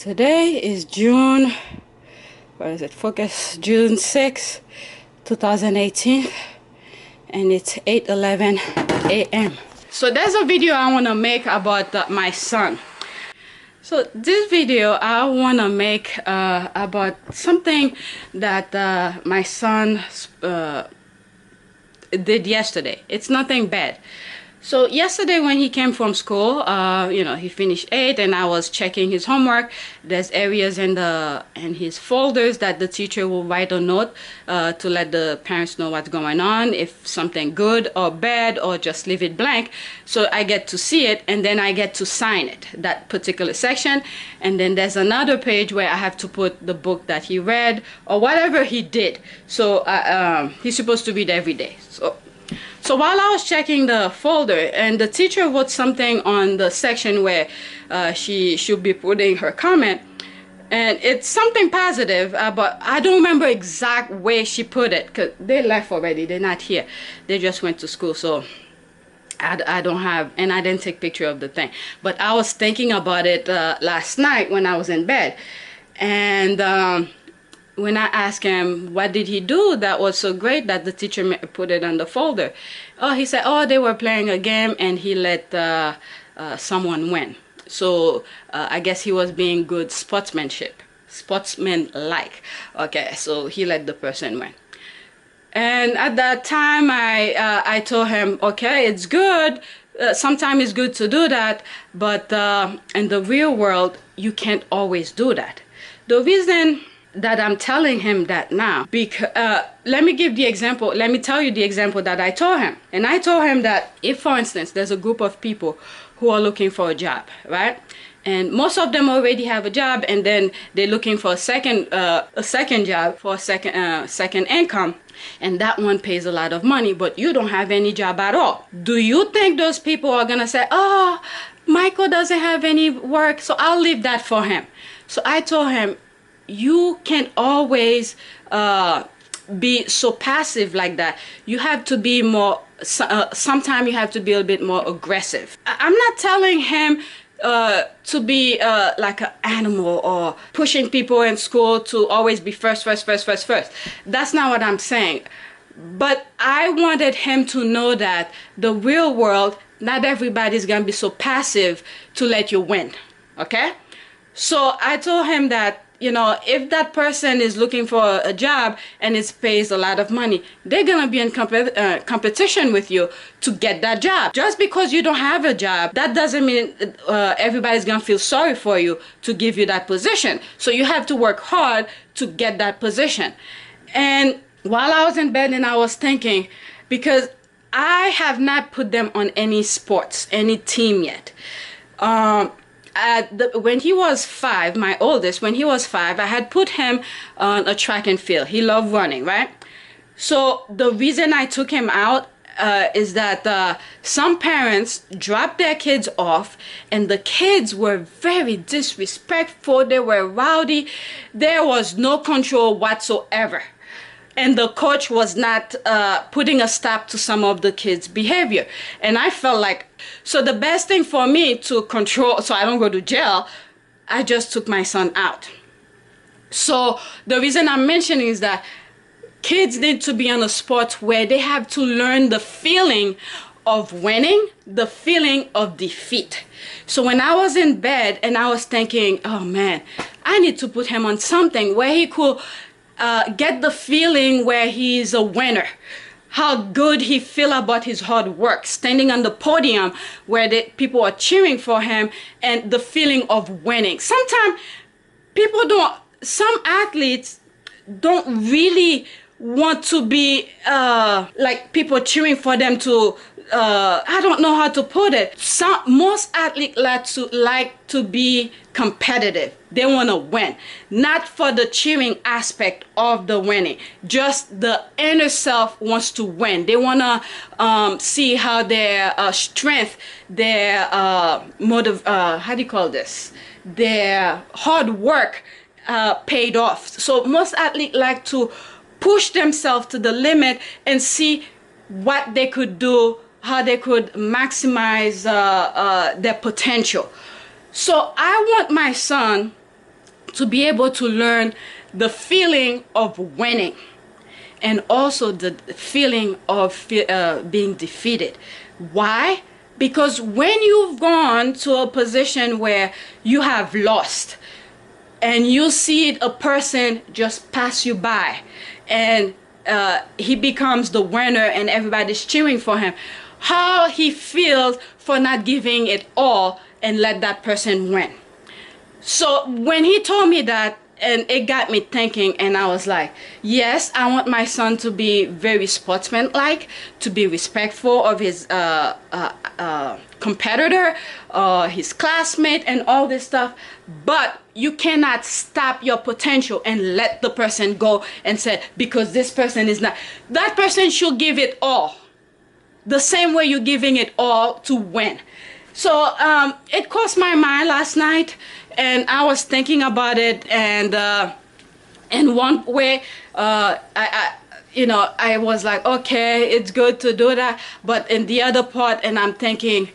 Today is June, what is it, focus, June 6, 2018, and it's 8:11 a.m. So there's a video I want to make about my son. So this video I want to make about something that my son did yesterday. It's nothing bad. So yesterday when he came from school, you know, he finished 8 and I was checking his homework. There's areas in his folders that the teacher will write a note to let the parents know what's going on, if something good or bad, or just leave it blank. So I get to see it and then I get to sign it, that particular section. And then there's another page where I have to put the book that he read or whatever he did. So he's supposed to read every day. So while I was checking the folder, and the teacher wrote something on the section where she should be putting her comment, and it's something positive, but I don't remember exact way she put it, because they left already, they're not here, they just went to school, so I don't have, and I didn't take picture of the thing. But I was thinking about it last night when I was in bed, and when I asked him what did he do that was so great that the teacher put it on the folder, oh, he said, oh, they were playing a game and he let someone win. So I guess he was being good sportsmanlike. Okay, so he let the person win. And at that time I told him, okay, it's good. Sometimes it's good to do that, but in the real world you can't always do that. The reason that I'm telling him that now, because let me give the example, let me tell you the example that I told him. And I told him that if, for instance, there's a group of people who are looking for a job, right? And most of them already have a job, and then they're looking for a second job for a second income, and that one pays a lot of money, but you don't have any job at all. Do you think those people are gonna say, oh, Michael doesn't have any work, so I'll leave that for him? So I told him, you can't always be so passive like that. You have to be more, sometimes you have to be a bit more aggressive. I'm not telling him to be like an animal or pushing people in school to always be first. That's not what I'm saying. But I wanted him to know that the real world, not everybody's gonna be so passive to let you win, okay? So I told him that, you know, if that person is looking for a job and it pays a lot of money, they're gonna be in competition with you to get that job. Just because you don't have a job, that doesn't mean everybody's gonna feel sorry for you to give you that position. So you have to work hard to get that position. And while I was in bed and I was thinking, because I have not put them on any sports, any team yet. When he was 5, my oldest, when he was 5, I had put him on a track and field. He loved running, right? So the reason I took him out is that some parents dropped their kids off and the kids were very disrespectful. They were rowdy. There was no control whatsoever. And the coach was not putting a stop to some of the kids' behavior. And I felt like, so the best thing for me to control, so I don't go to jail, I just took my son out. So the reason I'm mentioning is that kids need to be on a sport where they have to learn the feeling of winning, the feeling of defeat. So when I was in bed and I was thinking, oh man, I need to put him on something where he could get the feeling where he's a winner, how good he feel about his hard work, standing on the podium where people are cheering for him, and the feeling of winning. Sometimes some athletes don't really want to be like people cheering for them to, I don't know how to put it. Most athletes like to be competitive. They want to win, not for the cheering aspect of the winning. Just the inner self wants to win. They want to see how their strength, their motive, how do you call this? Their hard work paid off. So most athletes like to push themselves to the limit and see what they could do, how they could maximize their potential. So I want my son to be able to learn the feeling of winning and also the feeling of being defeated. Why? Because when you've gone to a position where you have lost and you see a person just pass you by and he becomes the winner and everybody's cheering for him, how he feels for not giving it all and let that person win. So when he told me that, and it got me thinking, and I was like, yes, I want my son to be very sportsmanlike, to be respectful of his competitor, his classmate, and all this stuff. But you cannot stop your potential and let the person go and say, because this person is not. That person should give it all, the same way you're giving it all to win. So it crossed my mind last night, and I was thinking about it, and in one way, I was like, okay, it's good to do that, but in the other part, and I'm thinking,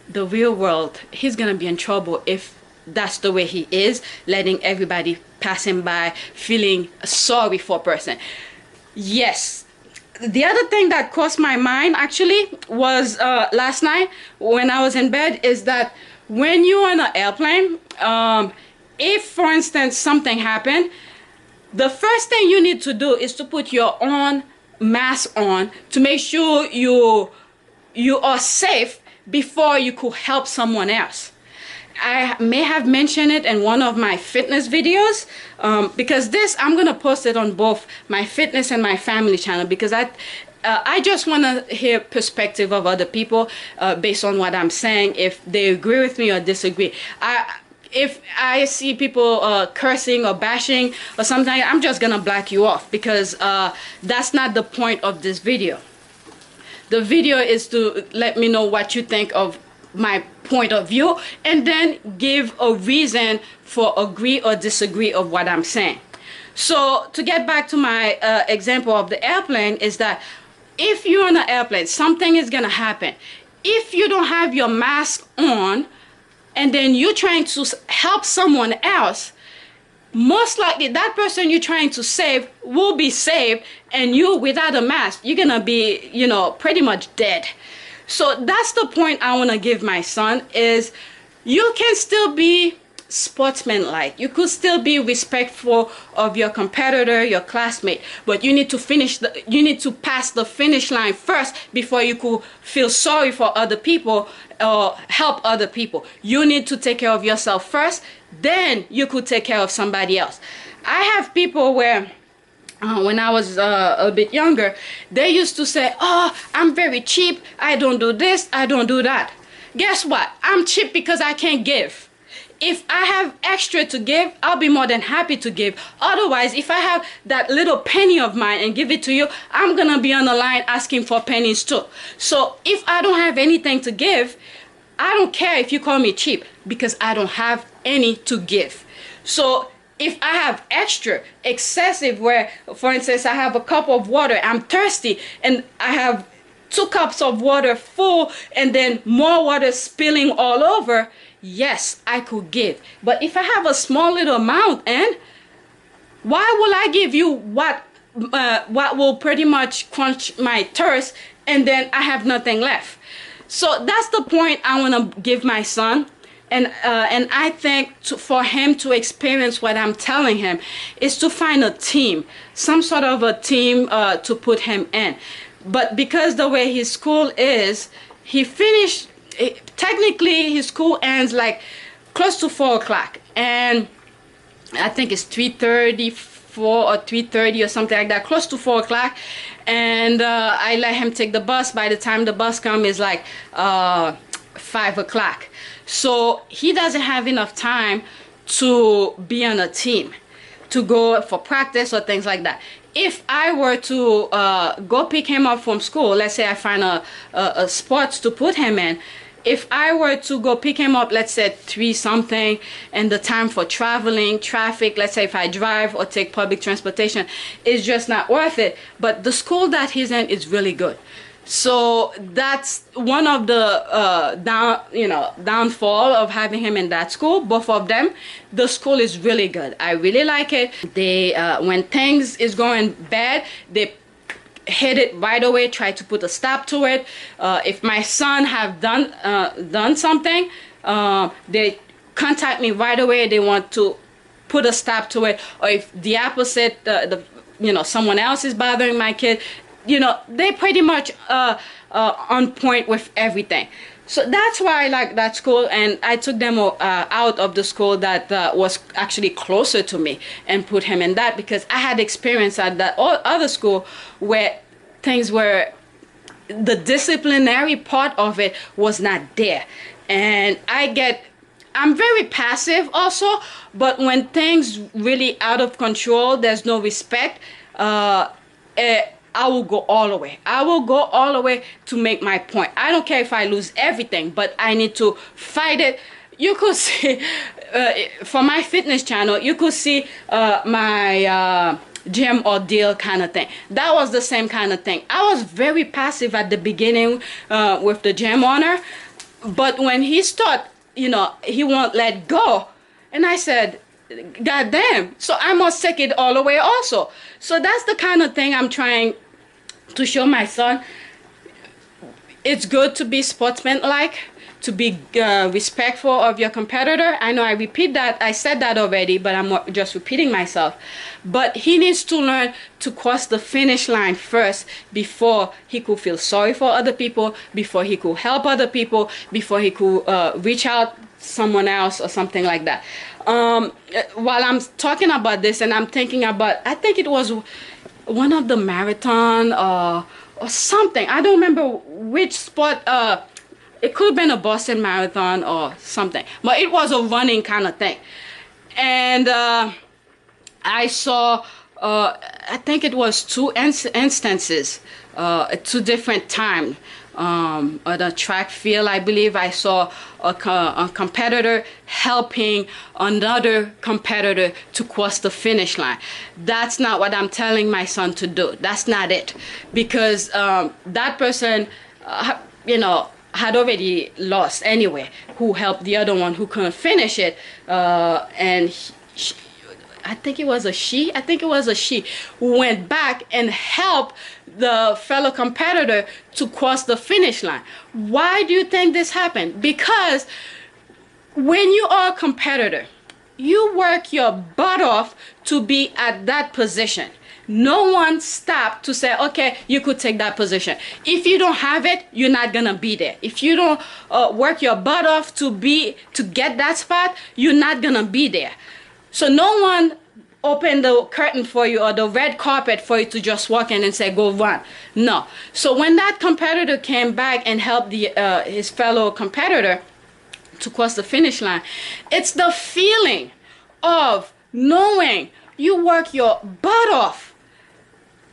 the real world, he's gonna be in trouble if that's the way he is, letting everybody pass him by, feeling sorry for a person. Yes. The other thing that crossed my mind actually was last night when I was in bed, is that when you're on an airplane, if for instance something happened, the first thing you need to do is to put your own mask on to make sure you are safe before you could help someone else. I may have mentioned it in one of my fitness videos, because this, I'm gonna post it on both my fitness and my family channel, because I just want to hear perspective of other people based on what I'm saying, if they agree with me or disagree. If I see people cursing or bashing or something, I'm just gonna black you off, because that's not the point of this video. The video is to let me know what you think of my point of view, and then give a reason for agree or disagree of what I'm saying. So to get back to my example of the airplane, is that if you're on an airplane, something is gonna happen. If you don't have your mask on and then you're trying to help someone else, most likely that person you're trying to save will be saved, and you without a mask, you're gonna be, pretty much dead. So that's the point I want to give my son, is you can still be sportsmanlike. You could still be respectful of your competitor, your classmate, but you need to pass the finish line first before you could feel sorry for other people or help other people. You need to take care of yourself first, then you could take care of somebody else. I have people where when I was a bit younger, they used to say, oh, I'm very cheap, I don't do this, I don't do that. Guess what? I'm cheap because I can't give. If I have extra to give, I'll be more than happy to give. Otherwise, if I have that little penny of mine and give it to you, I'm gonna be on the line asking for pennies too. So if I don't have anything to give, I don't care if you call me cheap, because I don't have any to give. So if I have extra, excessive, where, for instance, I have a cup of water, I'm thirsty, and I have 2 cups of water full, and then more water spilling all over, yes, I could give. But if I have a small little amount, and why will I give you what will pretty much quench my thirst, and then I have nothing left? So that's the point I want to give my son. And I think for him to experience what I'm telling him is to find a team, some sort of a team to put him in. But because the way his school is, he finished, technically his school ends like close to 4 o'clock. And I think it's 3:34 or 3:30 or something like that, close to 4 o'clock. And I let him take the bus. By the time the bus comes, it's like 5 o'clock. So he doesn't have enough time to be on a team, to go for practice or things like that. If I were to go pick him up from school, let's say I find a sports to put him in, if I were to go pick him up, let's say 3 something, and the time for traveling, traffic, let's say if I drive or take public transportation, is just not worth it. But the school that he's in is really good. So that's one of the downfall of having him in that school. Both of them, the school is really good. I really like it. They when things is going bad, they hit it right away, try to put a stop to it. If my son have done something, they contact me right away. They want to put a stop to it. Or if the opposite, someone else is bothering my kid, they pretty much on point with everything. So that's why I like that school, and I took them out of the school that was actually closer to me and put him in that, because I had experience at that other school where things were, the disciplinary part of it was not there. And I'm very passive also, but when things really out of control, there's no respect, I will go all the way. I will go all the way to make my point. I don't care if I lose everything, but I need to fight it. You could see, for my fitness channel, you could see my gym ordeal kind of thing. That was the same kind of thing. I was very passive at the beginning with the gym owner, but when he started, he won't let go. And I said, God damn, so I must take it all the way also. So that's the kind of thing I'm trying to show my son. It's good to be sportsmanlike, to be respectful of your competitor. I know I said that already, but I'm just repeating myself. But he needs to learn to cross the finish line first before he could feel sorry for other people, before he could help other people, before he could reach out someone else or something like that. While I'm talking about this, and I'm thinking about, I think it was one of the marathon or something. I don't remember which sport. It could have been a Boston Marathon or something, but it was a running kind of thing. And I saw, I think it was two instances, 2 different times. At a track field, I believe I saw a competitor helping another competitor to cross the finish line. That's not what I'm telling my son to do. That's not it, because that person, had already lost anyway, who helped the other one who couldn't finish it, and I think it was a she who went back and helped the fellow competitor to cross the finish line. Why do you think this happened? Because when you are a competitor, you work your butt off to be at that position. No one stopped to say, okay, you could take that position. If you don't have it, you're not gonna be there. If you don't work your butt off to get that spot, you're not gonna be there. So no one opened the curtain for you or the red carpet for you to just walk in and say, go run. No. So when that competitor came back and helped his fellow competitor to cross the finish line, it's the feeling of knowing you work your butt off,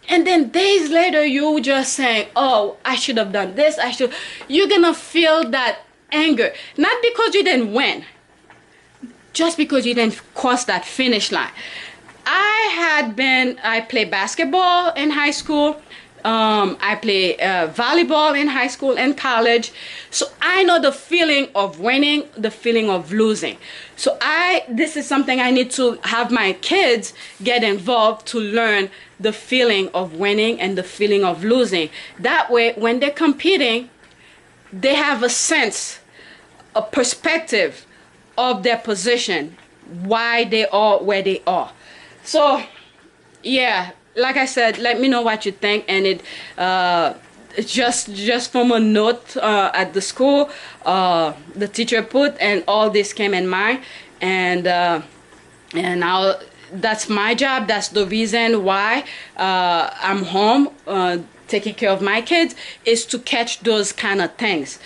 and then days later you just saying, oh, I should have done this, you're gonna feel that anger, not because you didn't win, just because you didn't cross that finish line. I played basketball in high school. I play volleyball in high school and college. So I know the feeling of winning, the feeling of losing. So this is something I need to have my kids get involved to learn the feeling of winning and the feeling of losing. That way, when they're competing, they have a sense, a perspective of their position, why they are where they are. So yeah, like I said, let me know what you think. And it's just from a note at the school, the teacher put, and all this came in mind, and that's my job. That's the reason why I'm home taking care of my kids, is to catch those kind of things.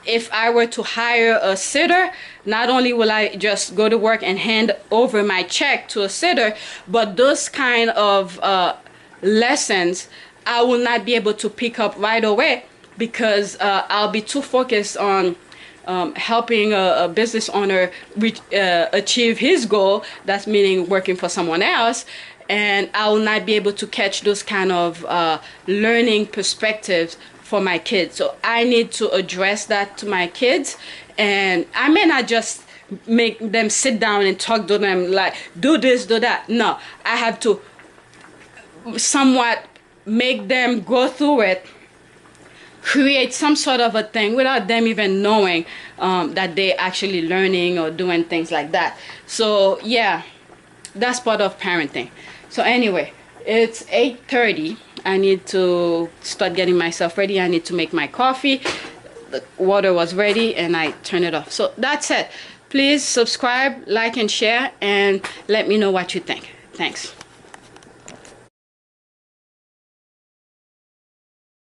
If I were to hire a sitter, not only will I just go to work and hand over my check to a sitter, but those kind of lessons I will not be able to pick up right away, because I'll be too focused on helping a business owner achieve his goal. That's meaning working for someone else. and I will not be able to catch those kind of learning perspectives for my kids. So I need to address that to my kids, and I may not just make them sit down and talk to them like do this, do that. No, I have to somewhat make them go through it, create some sort of a thing without them even knowing that they're actually learning or doing things like that. So yeah, that's part of parenting. So anyway, it's 8:30. I need to start getting myself ready. I need to make my coffee. The water was ready and I turned it off. So that's it. Please subscribe, like, and share, and let me know what you think. Thanks.